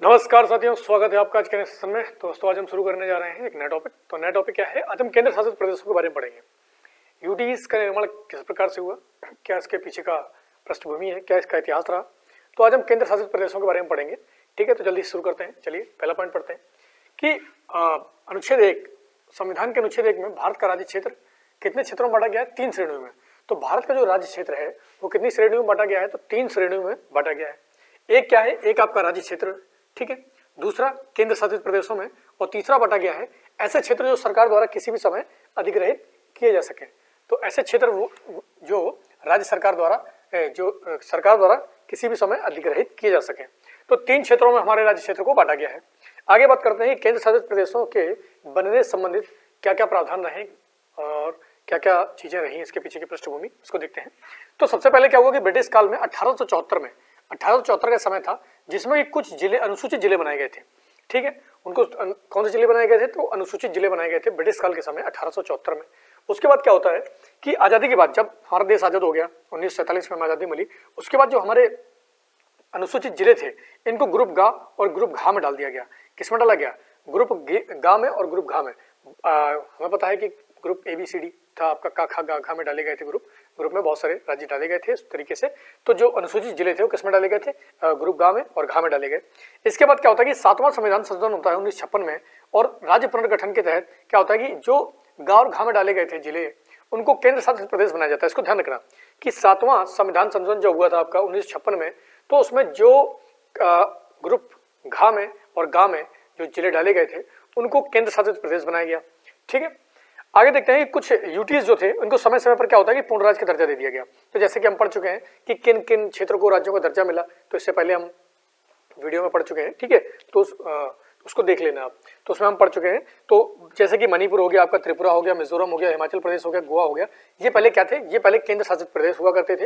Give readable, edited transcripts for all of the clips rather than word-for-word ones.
नमस्कार साथियों, स्वागत है आपका आज के सेशन में। दोस्तों आज हम शुरू करने जा रहे हैं एक नया टॉपिक। तो नया टॉपिक क्या है? आज हम केंद्र शासित प्रदेशों के बारे में पढ़ेंगे। यूटीज का निर्माण किस प्रकार से हुआ, क्या इसके पीछे का पृष्ठभूमि है, क्या इसका इतिहास रहा। तो आज हम केंद्र शासित प्रदेशों के बारे में पढ़ेंगे। ठीक है, तो जल्दी शुरू करते हैं। चलिए पहला पॉइंट पढ़ते हैं कि अनुच्छेद 1, संविधान के अनुच्छेद 1 में भारत का राज्य क्षेत्र कितने क्षेत्रों में बांटा गया है? 3 श्रेणियों में। तो भारत का जो राज्य क्षेत्र है वो कितनी श्रेणियों में बांटा गया है? तो 3 श्रेणियों में बांटा गया है। एक क्या है? एक आपका राज्य क्षेत्र, ठीक है। दूसरा केंद्र शासित प्रदेशों में, और तीसरा बांटा गया है ऐसे क्षेत्र जो सरकार द्वारा किसी भी समय अधिग्रहित किए जा सके। तो ऐसे क्षेत्र जो राज्य सरकार द्वारा किसी भी समय अधिग्रहित किए जा सके। तो 3 क्षेत्रों में हमारे राज्य क्षेत्र को बांटा गया है। आगे बात करते हैं केंद्र शासित प्रदेशों के बनने से संबंधित क्या क्या प्रावधान रहे और क्या क्या चीजें रही इसके पीछे की पृष्ठभूमि, इसको देखते हैं। तो सबसे पहले क्या हुआ कि ब्रिटिश काल में 1874 का समय था जिसमें कुछ जिले, अनुसूचित जिले बनाए गए थे। ठीक है, उनको कौन से जिले बनाए गए थे? तो अनुसूचित जिले बनाए गए थे ब्रिटिश काल के समय 1874 में। उसके बाद क्या होता है कि आजादी के बाद, जब हमारा देश आजाद हो गया, 1947 में हमें आजादी मिली, उसके बाद जो हमारे अनुसूचित जिले थे इनको ग्रुप ग और ग्रुप घ में डाल दिया गया। किस में डाला गया? ग्रुप ग में और ग्रुप घ में। हमें पता है कि ग्रुप ABCD था आपका, क ख ग घ में डाले गए थे ग्रुप में बहुत सारे राज्य डाले गए थे इस तरीके से। तो जो अनुसूचित जिले थे वो किस में डाले गए थे? ग्रुप ग में और घ में डाले गए। इसके बाद क्या होता है कि 7वां संविधान संशोधन होता है 1956 में, और राज्य पुनर्गठन के तहत क्या होता है कि जो ग और घ में डाले गए थे जिले, उनको केंद्र शासित प्रदेश बनाया जाता है। इसको ध्यान रखना कि 7वां संविधान संशोधन जो हुआ था आपका 1956 में, तो उसमें जो ग्रुप घ में और ग में जो जिले डाले गए थे उनको केंद्र शासित प्रदेश बनाया गया। ठीक है, आगे देखते हैं कि कुछ यूटीज जो थे उनको समय समय पर क्या होता है कि पूर्ण राज्य का दर्जा दे दिया गया। तो जैसे कि हम पढ़ चुके हैं कि किन किन क्षेत्रों को राज्यों का दर्जा मिला, तो इससे पहले हम वीडियो में पढ़ चुके हैं। ठीक है, तो उसको देख लेना आप। तो उसमें हम पढ़ चुके हैं। तो जैसे कि मणिपुर हो गया आपका, त्रिपुरा हो गया, मिजोरम हो गया, हिमाचल प्रदेश हो गया, गोवा हो गया, ये पहले क्या थे? ये पहले केंद्र शासित प्रदेश हुआ करते थे।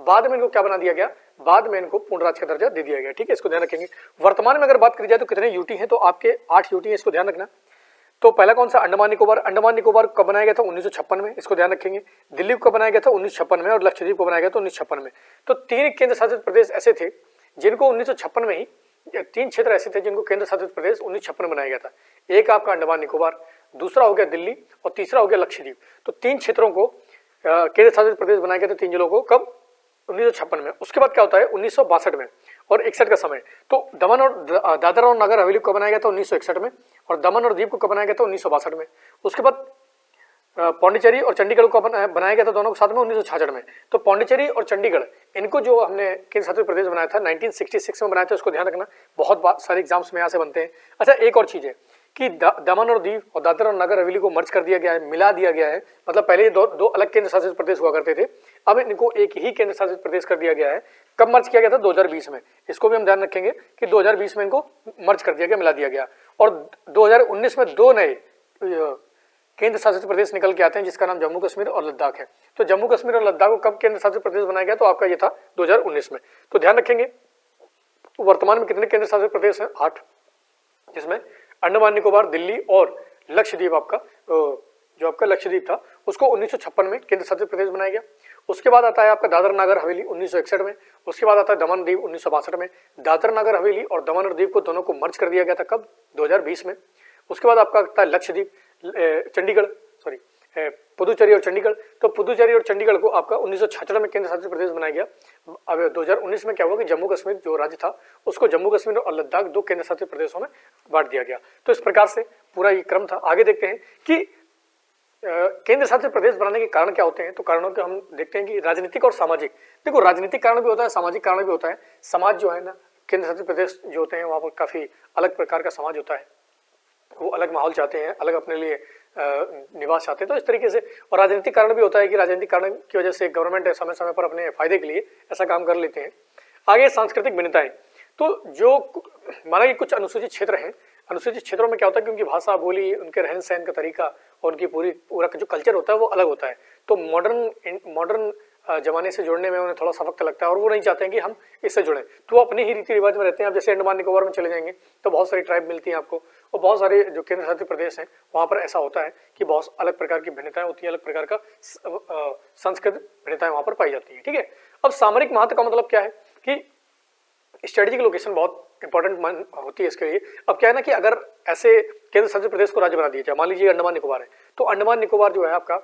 बाद में इनको क्या बना दिया गया? बाद में इनको पूर्ण राज्य का दर्जा दे दिया गया। ठीक है, इसको ध्यान रखेंगे। वर्तमान में अगर बात करी जाए तो कितने यूटी हैं? तो आपके 8 यूटी हैं, इसको ध्यान रखना। तो पहला कौन सा? अंडमान निकोबार। अंडमान निकोबार कब बनाया गया था? 1956 में, इसको ध्यान रखेंगे। दिल्ली को बनाया गया था 1956 में, और लक्षद्वीप को बनाया गया था 1956 में। तो 3 केंद्र शासित प्रदेश ऐसे थे जिनको 1956 में ही, 3 क्षेत्र ऐसे थे जिनको केंद्र शासित प्रदेश 1956 में बनाया गया था। एक आपका अंडमान निकोबार, दूसरा हो गया दिल्ली, और तीसरा हो गया लक्षद्वीप। तो 3 क्षेत्रों को केंद्र शासित प्रदेश बनाया गया था, 3 जिलों को, कब? 1956 में। उसके बाद क्या होता है 1962 में और 61 का समय। तो दमन और दादरा और नगर हवेली को बनाया गया था 1961 में, और दमन और दीव को बनाया गया था 1962 में। उसके बाद पौंडीचेरी और चंडीगढ़ को बनाया गया था दोनों को साथ में 1966 में। तो पौंडीचेरी और चंडीगढ़, इनको जो हमने केंद्र शासित प्रदेश बनाया था 1966 में बनाया था, उसको ध्यान रखना। बहुत सारे एग्जाम्स में यहाँ से बनते हैं। अच्छा, एक और चीज़ है कि दमन और दीव और दादरा और नगर हवेली को मर्ज कर दिया गया है, मिला दिया गया है। मतलब पहले दो अलग केंद्र शासित प्रदेश हुआ करते थे, अब इनको एक ही केंद्र शासित प्रदेश कर दिया गया है। कब मर्ज किया गया था? 2020 में। इसको भी हम ध्यान रखेंगे कि 2020 में इनको मर्ज कर दिया गया, मिला दिया गया। और 2019 में 2 नए केंद्र शासित प्रदेश निकल के आते हैं जिसका नाम जम्मू कश्मीर और लद्दाख है। तो जम्मू कश्मीर और लद्दाख को कब केंद्र शासित प्रदेश बनाया गया? तो आपका ये था 2019 में। तो ध्यान रखेंगे। तो वर्तमान में कितने केंद्र शासित प्रदेश हैं? 8, जिसमें अंडमान निकोबार, दिल्ली और लक्षद्वीप, आपका जो आपका लक्षद्वीप था उसको 1956 में केंद्र शासित प्रदेश बनाया गया। उसके बाद आता है आपका दादरा नगर हवेली 1961 में। उसके बाद आता है दमन दीव 1962 में। दादरा नगर हवेली और दमन और दीव को दोनों को मर्ज कर दिया गया था, कब? 2020 में। उसके बाद आपका आता है लक्षद्वीप, चंडीगढ़, सॉरी पुदुचेरी और चंडीगढ़। तो पुदुचेरी और चंडीगढ़ को आपका 1966 में केंद्र शासित प्रदेश बनाया गया। अब 2019 में क्या हुआ कि जम्मू कश्मीर जो राज्य था उसको जम्मू कश्मीर और लद्दाख 2 केंद्र शासित प्रदेशों में बांट दिया गया। तो इस प्रकार से पूरा ये क्रम था। आगे देखते हैं कि केंद्र शासित प्रदेश बनाने के कारण क्या होते हैं। तो कारणों के हम देखते हैं कि राजनीतिक और सामाजिक। देखो, राजनीतिक कारण भी होता है, सामाजिक कारण भी होता है। समाज जो है ना, केंद्र शासित प्रदेश जो होते हैं वहाँ पर काफ़ी अलग प्रकार का समाज होता है, वो अलग माहौल चाहते हैं, अलग अपने लिए निवास चाहते हैं। तो इस तरीके से, और राजनीतिक कारण भी होता है कि राजनीतिक कारण की वजह से गवर्नमेंट समय समय पर अपने फायदे के लिए ऐसा काम कर लेते हैं। आगे सांस्कृतिक भिन्नताएं। तो जो माना कि कुछ अनुसूचित क्षेत्र हैं, अनुसूचित क्षेत्रों में क्या होता है कि उनकी भाषा, बोली, उनके रहन सहन का तरीका और उनकी पूरा जो कल्चर होता है वो अलग होता है। तो मॉडर्न जमाने से जुड़ने में उन्हें थोड़ा सा वक्त लगता है और वो नहीं चाहते हैं कि हम इससे जुड़ें, तो वो अपने ही रीति रिवाज में रहते हैं। अब जैसे अंडमान निकोबार में चले जाएंगे तो बहुत सारी ट्राइब मिलती हैं आपको, और बहुत सारे जो केंद्र शासित प्रदेश हैं वहाँ पर ऐसा होता है कि बहुत अलग प्रकार की भिन्नताएं होती हैं, अलग प्रकार का संस्कृत भिन्नताएं वहाँ पर पाई जाती हैं। ठीक है, अब सामरिक महत्व का मतलब क्या है कि स्ट्रेटेजिक लोकेशन बहुत इंपॉर्टेंट होती है इसके लिए। अब क्या है ना कि अगर ऐसे केंद्र शासित प्रदेश को राज्य बना दिया जाए, मान लीजिए अंडमान निकोबार है, तो अंडमान निकोबार जो है आपका,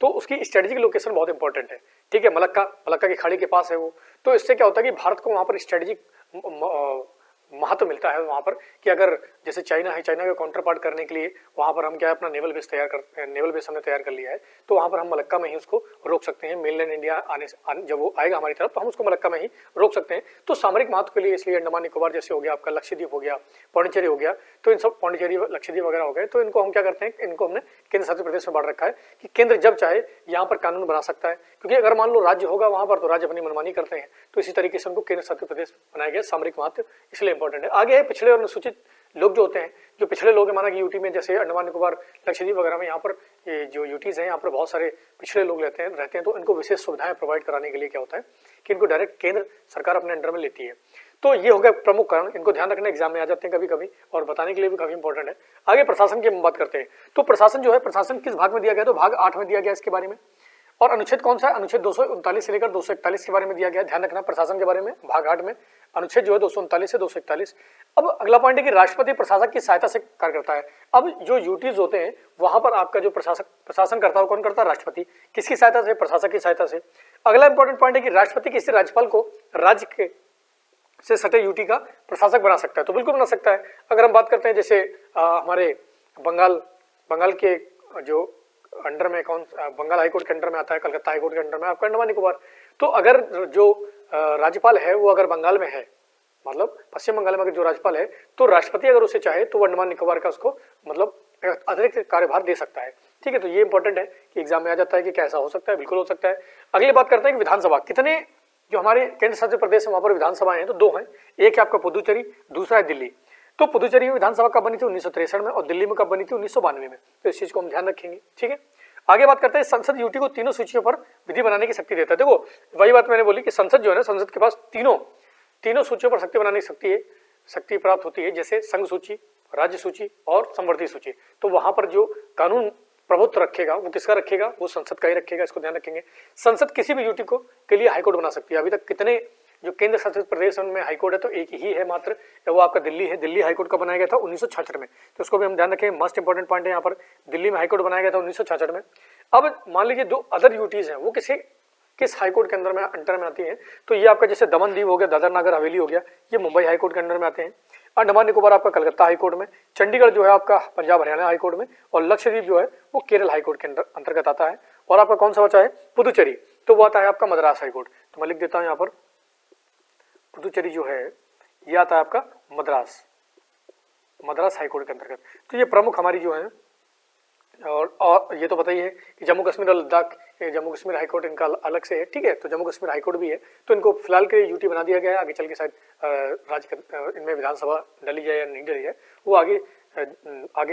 तो उसकी स्ट्रेटेजिक लोकेशन बहुत इंपॉर्टेंट है, ठीक है, मलक्का की खाड़ी के पास है वो। तो इससे क्या होता है कि भारत को वहां पर स्ट्रेटेजिक महत्व मिलता है वहां पर, कि अगर जैसे चाइना है, चाइना का काउंटर पार्ट करने के लिए वहां पर हम क्या है अपना नेवल बेस हमने तैयार कर लिया है, तो वहां पर हम मलक्का में ही उसको रोक सकते हैं। मेनलैंड इंडिया जब वो आएगा हमारी तरफ तो हम उसको मलक्का में ही रोक सकते हैं। तो सामरिक महत्व के लिए इसलिए अंडमान निकोबार जैसे हो गया आपका, लक्षद्वीप हो गया, पौंडीचेरी हो गया, तो इन सब पौंडीचेरी लक्षद्वीप वगैरह हो गए, तो इनको हम क्या करते हैं, इनको हमने केंद्र शासित प्रदेश में बांट रखा है कि केंद्र जब चाहे यहाँ पर कानून बना सकता है। क्योंकि अगर मान लो राज्य होगा वहां पर तो राज्य अपनी मनमानी करते हैं, तो इसी तरीके से उनको केंद्र शासित प्रदेश बनाया गया। सामरिक महत्व इसलिए इंपॉर्टेंट है। आगे है पिछड़े और अनुसूचित लोग जो होते हैं, जो पिछड़े लोग हैं, माना कि यूटी में जैसे अंडमान निकोबार लक्षद्वीप वगैरह में यहाँ पर ये जो यूटीज हैं यहाँ पर बहुत सारे पिछड़े लोग रहते हैं, तो इनको विशेष सुविधाएं प्रोवाइड कराने के लिए क्या होता है कि इनको डायरेक्ट केंद्र सरकार अपने अंडर में लेती है। तो ये हो गया प्रमुख कारण, इनको ध्यान रखना, एग्जाम में आ जाते हैं कभी कभी और बताने के लिए भी काफी इंपॉर्टेंट है। आगे प्रशासन की हम बात करते हैं, तो प्रशासन जो है, प्रशासन किस भाग में दिया गया, तो भाग 8 में दिया गया इसके बारे में। और अनुच्छेद कौन सा है, अनुच्छेद 239 से लेकर 241 के बारे में दिया गया। ध्यान रखना प्रशासन के बारे में भाग 8 में अनुच्छेद जो है 239 से 241। अब अगला पॉइंट है कि राष्ट्रपति प्रशासक की सहायता से कार्य करता है। अब जो यूटीज होते हैं वहां पर आपका जो प्रशासन करता है कौन करता है, राष्ट्रपति। किसकी सहायता से, प्रशासक की सहायता से। अगला इंपॉर्टेंट पॉइंट है कि राष्ट्रपति किसी राज्यपाल को राज्य के से सटे यूटी का प्रशासक बना सकता है, तो बिल्कुल बना सकता है। अगर हम बात करते हैं जैसे हमारे बंगाल के जो अंडर में बंगाल हाईकोर्ट के अंडर में आता है, कलकत्ता हाईकोर्ट के अंडर में आपका अंडमान निकोबार। तो अगर जो राज्यपाल है वो अगर बंगाल में है, मतलब पश्चिम बंगाल में अगर जो राज्यपाल है, तो राष्ट्रपति अगर उसे चाहे तो वो अंडमान निकोबार का उसको मतलब अतिरिक्त कार्यभार दे सकता है। ठीक है, तो ये इंपॉर्टेंट है कि एग्जाम में आ जाता है कि क्या ऐसा हो सकता है, बिल्कुल हो सकता है। अगली बात करते हैं कि विधानसभा कितने, जो हमारे केंद्र शासित प्रदेश है वहां पर विधानसभाएं हैं तो 2 हैं, एक है आपका पुदुचेरी, दूसरा है दिल्ली। तो पुदुचेरी में विधानसभा कब बनी थी, 1963 में, और दिल्ली में कब बनी थी, 1992 में। तो इस चीज को हम ध्यान रखेंगे। ठीक है, आगे बात करते हैं संसद यूटी को तीनों सूचियों पर विधि बनाने की शक्ति देता है। देखो वही बात मैंने बोली कि संसद जो है ना, संसद के पास तीनों सूचियों पर शक्ति बनाने की शक्ति प्राप्त होती है, जैसे संघ सूची, राज्य सूची और संवर्धी सूची। तो वहां पर जो कानून प्रभुत्व रखेगा वो किसका रखेगा, वो संसद का ही रखेगा, इसको ध्यान रखेंगे। संसद किसी भी यूटी के लिए हाईकोर्ट बना सकती है। अभी तक कितने जो केंद्र शासित प्रदेश उनमें हाईकोर्ट है तो एक ही है मात्र, वो आपका दिल्ली है। दिल्ली हाईकोर्ट का बनाया गया था 1966 में, तो उसको भी हम ध्यान रखें, मस्ट इंपॉर्टेंट पॉइंट है यहाँ पर। दिल्ली में हाईकोर्ट बनाया गया था 1966 में। अब मान लीजिए जो अदर यूटीज हैं वो किस हाईकोर्ट के अंडर में आती है, तो ये आपका जैसे दमन दीव हो गया, दादर नगर हवेली हो गया, ये मुंबई हाईकोर्ट के अंडर में आते हैं। अंडमान निकोबार आपका कलकत्ता हाईकोर्ट में, चंडीगढ़ जो है आपका पंजाब हरियाणा हाईकोर्ट में, और लक्षद्वीप जो है वो केरल हाईकोर्ट के अंतर्गत आता है। और आपका कौन सा बचा है, पुदुचेरी, तो वो आता है आपका मद्रास हाईकोर्ट। तो मैं लिख देता हूँ यहाँ पर, पुदुचेरी जो है ये आता है आपका मद्रास हाईकोर्ट के अंतर्गत। तो ये प्रमुख हमारी जो है, और ये तो पता ही है कि जम्मू कश्मीर और लद्दाख, जम्मू कश्मीर हाईकोर्ट इनका अलग से है। ठीक है, तो जम्मू कश्मीर हाईकोर्ट भी है, तो इनको फिलहाल के यूटी बना दिया गया है। आगे चल के शायद राज्य इनमें विधानसभा डली जाए या नहीं डली जाए, वो आगे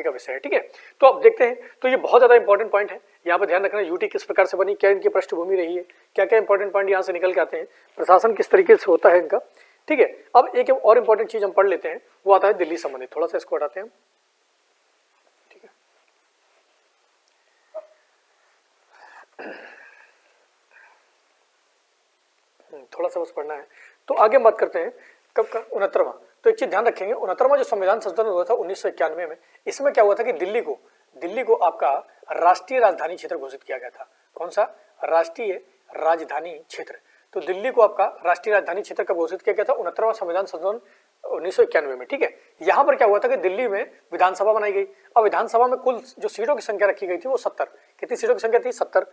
का विषय है। ठीक है, तो अब देखते हैं। तो ये बहुत ज्यादा इंपॉर्टेंट पॉइंट है, यहाँ पर ध्यान रखना। यूटी किस प्रकार से बनी, क्या इनकी पृष्ठभूमि रही है, क्या क्या इंपॉर्टेंट पॉइंट यहाँ से निकल के आते हैं, प्रशासन किस तरीके से होता है इनका। ठीक है, अब एक और इंपॉर्टेंट चीज हम पढ़ लेते हैं, वो आता है दिल्ली संबंधित। थोड़ा सा इसको हटाते हैं, थोड़ा सा बस पढ़ना है। तो आगे हम बात करते हैं कब का, 69वां। तो एक चीज ध्यान रखेंगे, 69वां जो संविधान संशोधन हुआ था 1991 में, इसमें क्या हुआ था कि दिल्ली को आपका राष्ट्रीय राजधानी क्षेत्र घोषित किया गया था। कौन सा, राष्ट्रीय राजधानी क्षेत्र। तो दिल्ली को आपका राष्ट्रीय राजधानी क्षेत्र कब घोषित किया गया था, 69वां संविधान संशोधन 1991 में। ठीक है, यहाँ पर क्या हुआ था कि दिल्ली में विधानसभा बनाई गई। अब विधानसभा में कुल जो सीटों की संख्या रखी गई थी वो 70, कितनी सीटों की संख्या थी, 70,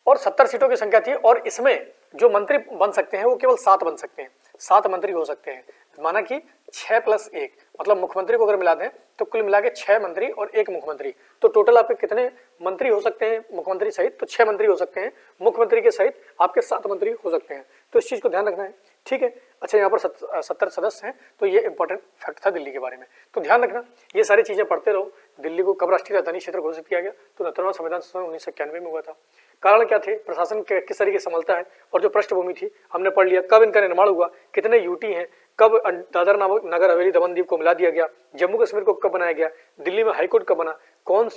और 70 सीटों की संख्या थी। और इसमें जो मंत्री बन सकते हैं वो केवल 7 बन सकते हैं, 7 मंत्री हो सकते हैं। माना कि 6 + 1, मतलब मुख्यमंत्री को अगर मिला दें तो कुल मिला के 6 मंत्री और 1 मुख्यमंत्री। तो टोटल आपके कितने मंत्री हो सकते हैं मुख्यमंत्री सहित, तो 6 मंत्री हो सकते हैं, मुख्यमंत्री के सहित आपके 7 मंत्री हो सकते हैं। तो इस चीज को ध्यान रखना है। ठीक है, अच्छा यहाँ पर 70 सदस्य हैं, तो ये इंपॉर्टेंट फैक्ट था दिल्ली के बारे में। तो ध्यान रखना, ये सारी चीजें पढ़ते रहो। दिल्ली को कब राष्ट्रीय राजधानी क्षेत्र घोषित किया गया, तो 69वां संविधान संशोधन 1991 में हुआ था। कारण क्या थे, प्रशासन किस तरीके से संभलता है, और जो पृष्ठभूमि थी हमने पढ़ लिया। कब इनका निर्माण हुआ, कितने यूटी हैं, कब दादर नगर हवेली दमन दीव को मिला दिया गया, जम्मू कश्मीर को कब बनाया गया, दिल्ली में हाईकोर्ट कब बना, कौन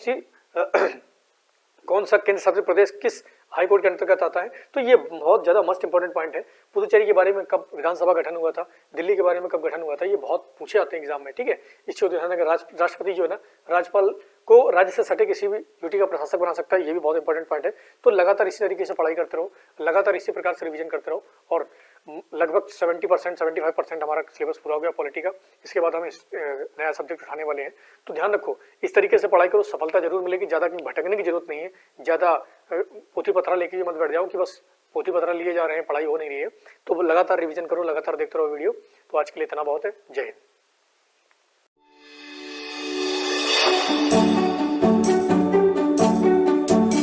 सा केंद्र शासित प्रदेश किस हाई कोर्ट के अंतर्गत आता है। तो ये बहुत ज़्यादा मस्ट इंपॉर्टेंट पॉइंट है। पुदुचेरी के बारे में कब विधानसभा गठन हुआ था, दिल्ली के बारे में कब गठन हुआ था, ये बहुत पूछे आते हैं एग्जाम में, ठीक है। इस चीज़ को ध्यान रखना, राष्ट्रपति जो है ना राज्यपाल को राज्य से सटे किसी भी यूटी का प्रशासक बना सकता है, ये भी बहुत इंपॉर्टेंट पॉइंट है। तो लगातार इसी तरीके से पढ़ाई करते रहो, लगातार इसी प्रकार से रिवीजन करते रहो और लगभग 70% 75% हमारा सिलेबस पूरा हो गया पॉलिटी का। इसके बाद हम नया सब्जेक्ट उठाने वाले हैं। तो ध्यान रखो, इस तरीके से पढ़ाई करो, सफलता जरूर मिलेगी। ज़्यादा भटकने की जरूरत नहीं है, ज़्यादा पोथी पत्रा लेके मत बैठ जाओ कि बस पोथी पत्रा लिए जा रहे हैं, पढ़ाई हो नहीं रही है। तो लगातार रिवीजन करो, लगातार देखते रहो वीडियो। तो आज के लिए इतना बहुत है। जय हिंद।